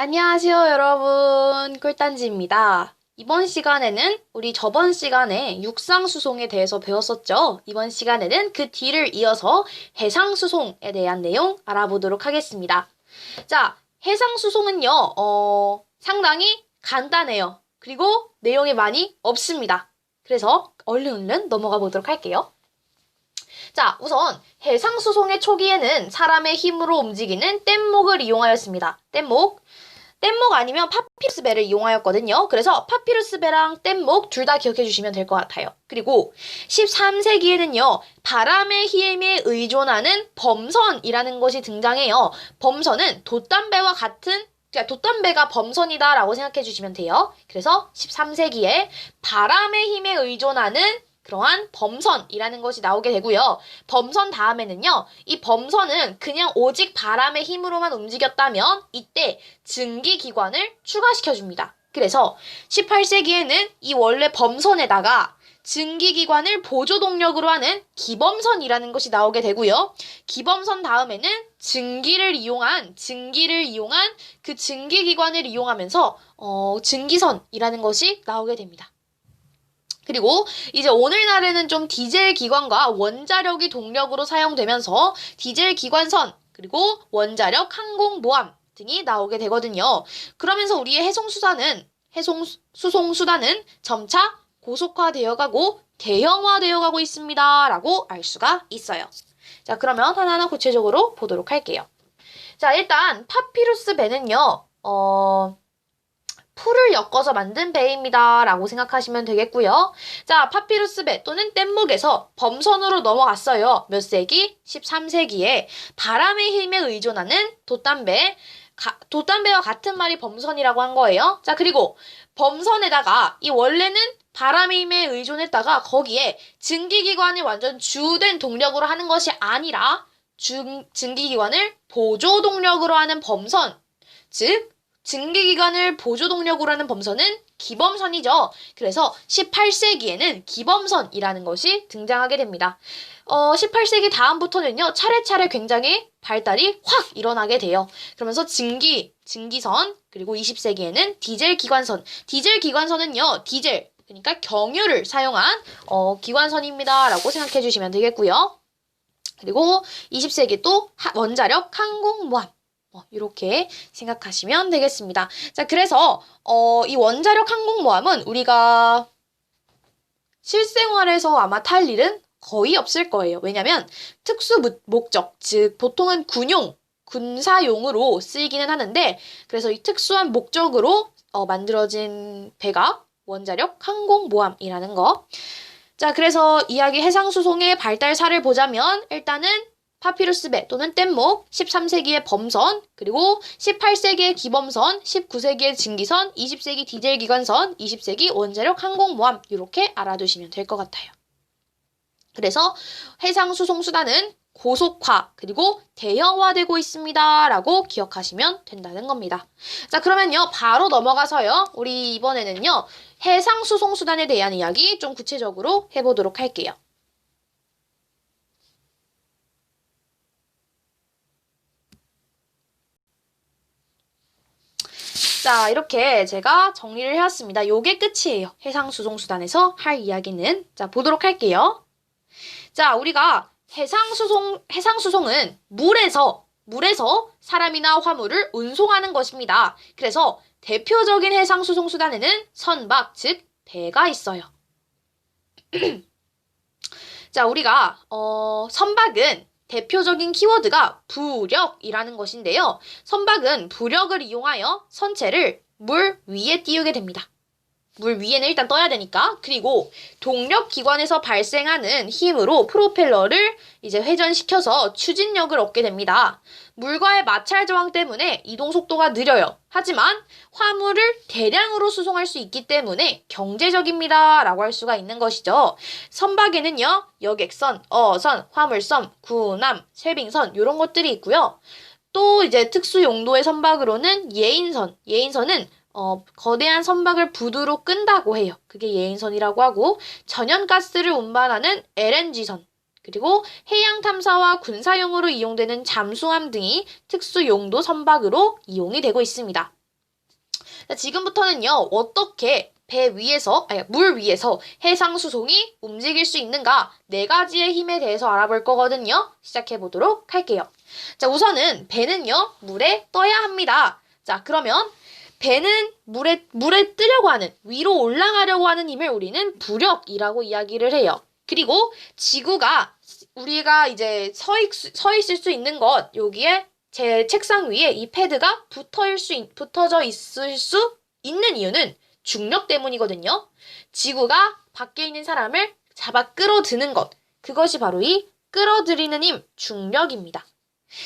안녕하세요, 여러분. 꿀단지입니다. 이번 시간에는 우리 저번 시간에 육상수송에 대해서 배웠었죠? 이번 시간에는 그 뒤를 이어서 해상수송에 대한 내용 알아보도록 하겠습니다. 자, 해상수송은요, 상당히 간단해요. 그리고 내용이 많이 없습니다. 그래서 얼른 넘어가 보도록 할게요. 자, 우선 해상수송의 초기에는 사람의 힘으로 움직이는 뗏목을 이용하였습니다. 뗏목 아니면 파피루스 배를 이용하였거든요. 그래서 파피루스 배랑 뗏목 둘 다 기억해 주시면 될 것 같아요. 그리고 13세기에는요. 바람의 힘에 의존하는 범선이라는 것이 등장해요. 범선은 돛담배와 같은 돛담배가 범선이다라고 생각해 주시면 돼요. 그래서 13세기에 바람의 힘에 의존하는 그러한 범선이라는 것이 나오게 되고요. 범선 다음에는요. 이 범선은 그냥 오직 바람의 힘으로만 움직였다면 이때 증기기관을 추가시켜줍니다. 그래서 18세기에는 이 원래 범선에다가 증기기관을 보조동력으로 하는 기범선이라는 것이 나오게 되고요. 기범선 다음에는 증기를 이용한 그 증기기관을 이용하면서 증기선이라는 것이 나오게 됩니다. 그리고 이제 오늘날에는 좀 디젤 기관과 원자력이 동력으로 사용되면서 디젤 기관선 그리고 원자력 항공모함 등이 나오게 되거든요. 그러면서 우리의 해송수송수단은 점차 고속화되어 가고 대형화되어 가고 있습니다. 라고 알 수가 있어요. 자, 그러면 하나하나 구체적으로 보도록 할게요. 자, 일단 파피루스 배는요. 풀을 엮어서 만든 배입니다. 라고 생각하시면 되겠고요. 자, 파피루스 배 또는 뗏목에서 범선으로 넘어갔어요. 몇 세기? 13세기에 바람의 힘에 의존하는 돛담배와 같은 말이 범선이라고 한 거예요. 자, 그리고 범선에다가 이 원래는 바람의 힘에 의존했다가 거기에 증기기관이 완전 주된 동력으로 하는 것이 아니라 증기기관을 보조동력으로 하는 범선, 즉 증기기관을 보조동력으로 하는 범선은 기범선이죠. 그래서 18세기에는 기범선이라는 것이 등장하게 됩니다. 18세기 다음부터는요. 차례차례 굉장히 발달이 확 일어나게 돼요. 그러면서 증기선, 그리고 20세기에는 디젤 기관선은요. 디젤, 그러니까 경유를 사용한 기관선입니다. 라고 생각해 주시면 되겠고요. 그리고 20세기 또 원자력 항공모함. 이렇게 생각하시면 되겠습니다. 자, 그래서 이 원자력 항공모함은 우리가 실생활에서 아마 탈 일은 거의 없을 거예요. 왜냐면 특수 목적, 즉 보통은 군사용으로 쓰이기는 하는데 그래서 이 특수한 목적으로 만들어진 배가 원자력 항공모함이라는 거. 자, 그래서 이야기 해상수송의 발달사를 보자면 일단은 파피루스 배 또는 뗏목, 13세기의 범선, 그리고 18세기의 기범선, 19세기의 증기선, 20세기 디젤 기관선, 20세기 원자력 항공모함 이렇게 알아두시면 될 것 같아요. 그래서 해상수송수단은 고속화 그리고 대형화되고 있습니다. 라고 기억하시면 된다는 겁니다. 자, 그러면요. 바로 넘어가서요. 우리 이번에는요. 해상수송수단에 대한 이야기 좀 구체적으로 해보도록 할게요. 자, 이렇게 제가 정리를 해왔습니다. 요게 끝이에요. 해상수송수단에서 할 이야기는. 자, 보도록 할게요. 자, 우리가 해상수송은 물에서 사람이나 화물을 운송하는 것입니다. 그래서 대표적인 해상수송수단에는 선박, 즉 배가 있어요. 자, 우리가 선박은 대표적인 키워드가 부력이라는 것인데요. 선박은 부력을 이용하여 선체를 물 위에 띄우게 됩니다. 물 위에는 일단 떠야 되니까. 그리고 동력기관에서 발생하는 힘으로 프로펠러를 이제 회전시켜서 추진력을 얻게 됩니다. 물과의 마찰 저항 때문에 이동 속도가 느려요. 하지만 화물을 대량으로 수송할 수 있기 때문에 경제적입니다. 라고 할 수가 있는 것이죠. 선박에는요. 여객선, 어선, 화물선, 군함, 쇄빙선 이런 것들이 있고요. 또 이제 특수 용도의 선박으로는 예인선은 거대한 선박을 부두로 끈다고 해요. 그게 예인선이라고 하고 천연가스를 운반하는 LNG선 그리고 해양 탐사와 군사용으로 이용되는 잠수함 등이 특수 용도 선박으로 이용이 되고 있습니다. 자, 지금부터는요, 어떻게 물 위에서 해상수송이 움직일 수 있는가 4가지의 힘에 대해서 알아볼 거거든요. 시작해보도록 할게요. 자, 우선은 배는요, 물에 떠야 합니다. 자, 그러면 배는 물에 뜨려고 하는, 위로 올라가려고 하는 힘을 우리는 부력이라고 이야기를 해요. 그리고 지구가 우리가 이제 서 있을 수 있는 것, 여기에 제 책상 위에 이 패드가 붙어져 있을 수 있는 이유는 중력 때문이거든요. 지구가 밖에 있는 사람을 잡아 끌어드는 것, 그것이 바로 이 끌어들이는 힘, 중력입니다.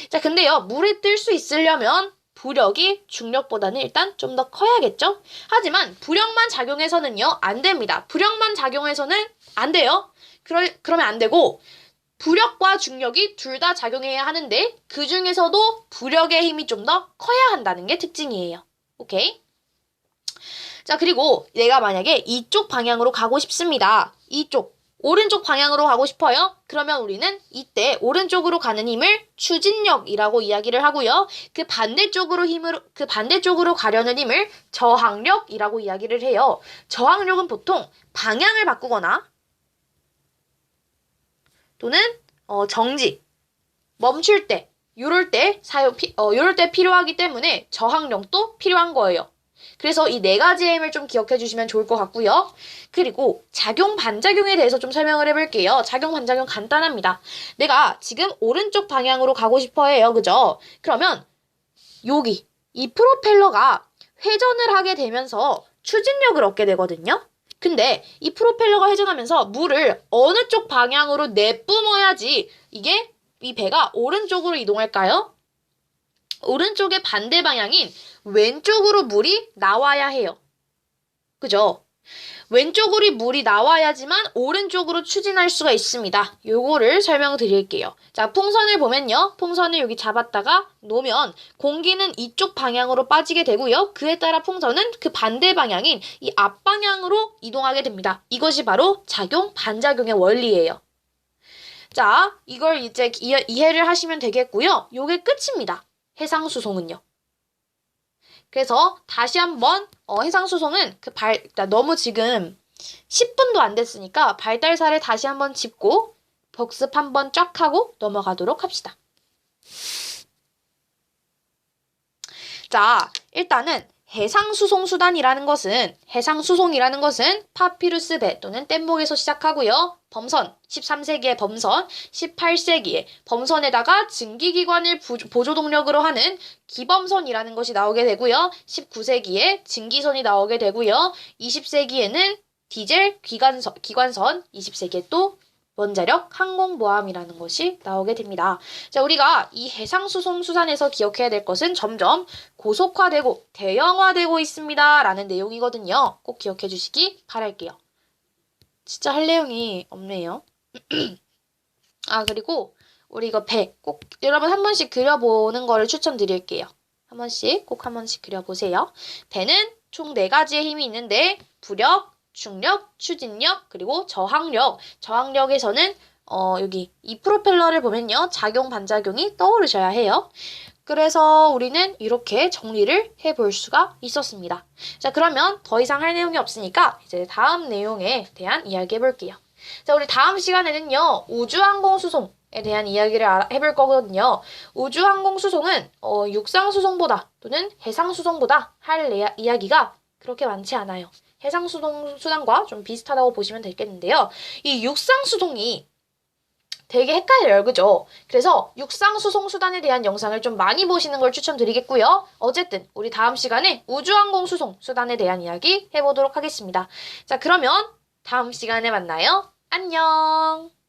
자, 근데요, 물에 뜰 수 있으려면 부력이 중력보다는 일단 좀 더 커야겠죠? 하지만 부력만 작용해서는요, 안 됩니다. 부력만 작용해서는 안 돼요. 그러면 안 되고, 부력과 중력이 둘 다 작용해야 하는데, 그 중에서도 부력의 힘이 좀 더 커야 한다는 게 특징이에요. 오케이? 자, 그리고 내가 만약에 이쪽 방향으로 가고 싶습니다. 오른쪽 방향으로 가고 싶어요? 그러면 우리는 이때 오른쪽으로 가는 힘을 추진력이라고 이야기를 하고요. 그 반대쪽으로 가려는 힘을 저항력이라고 이야기를 해요. 저항력은 보통 방향을 바꾸거나 또는 정지, 멈출 때, 요럴 때 필요하기 때문에 저항력도 필요한 거예요. 그래서 이 4가지의 힘을 좀 기억해 주시면 좋을 것 같고요. 그리고 작용, 반작용에 대해서 좀 설명을 해볼게요. 작용, 반작용 간단합니다. 내가 지금 오른쪽 방향으로 가고 싶어 해요. 그죠? 그러면 여기 이 프로펠러가 회전을 하게 되면서 추진력을 얻게 되거든요. 근데 이 프로펠러가 회전하면서 물을 어느 쪽 방향으로 내뿜어야지 이 배가 오른쪽으로 이동할까요? 오른쪽의 반대 방향인 왼쪽으로 물이 나와야 해요. 그죠? 왼쪽으로 물이 나와야지만 오른쪽으로 추진할 수가 있습니다. 요거를 설명드릴게요. 자, 풍선을 보면요. 풍선을 여기 잡았다가 놓으면 공기는 이쪽 방향으로 빠지게 되고요. 그에 따라 풍선은 그 반대 방향인 이 앞방향으로 이동하게 됩니다. 이것이 바로 작용, 반작용의 원리예요. 자, 이걸 이제 이해를 하시면 되겠고요. 요게 끝입니다. 해상수송은요. 그래서 다시 한번 해상수송은 너무 지금 10분도 안 됐으니까 발달사를 다시 한번 짚고 복습 한번 쫙 하고 넘어가도록 합시다. 자, 일단은 해상수송이라는 것은 파피루스 배 또는 뗏목에서 시작하고요. 범선, 13세기의 범선, 18세기에 범선에다가 증기기관을 보조동력으로 하는 기범선이라는 것이 나오게 되고요. 19세기에 증기선이 나오게 되고요. 20세기에는 디젤 기관선, 20세기에 또 원자력 항공모함이라는 것이 나오게 됩니다. 자, 우리가 이 해상수송수단에서 기억해야 될 것은 점점 고속화되고 대형화되고 있습니다. 라는 내용이거든요. 꼭 기억해 주시기 바랄게요. 진짜 할 내용이 없네요. 아, 그리고 우리 이거 배 꼭 여러분 한 번씩 그려보는 거를 추천드릴게요. 한 번씩 그려보세요. 배는 총 4가지의 힘이 있는데 부력, 중력, 추진력, 그리고 저항력. 저항력에서는 여기 이 프로펠러를 보면요. 작용, 반작용이 떠오르셔야 해요. 그래서 우리는 이렇게 정리를 해볼 수가 있었습니다. 자, 그러면 더 이상 할 내용이 없으니까 이제 다음 내용에 대한 이야기 해볼게요. 자, 우리 다음 시간에는요. 우주항공수송에 대한 이야기를 해볼 거거든요. 우주항공수송은 육상수송보다 또는 해상수송보다 할 이야기가 그렇게 많지 않아요. 해상수송수단과 좀 비슷하다고 보시면 되겠는데요. 이 육상수송이 되게 헷갈려요. 그죠? 그래서 육상수송수단에 대한 영상을 좀 많이 보시는 걸 추천드리겠고요. 어쨌든 우리 다음 시간에 우주항공수송수단에 대한 이야기 해보도록 하겠습니다. 자, 그러면 다음 시간에 만나요. 안녕!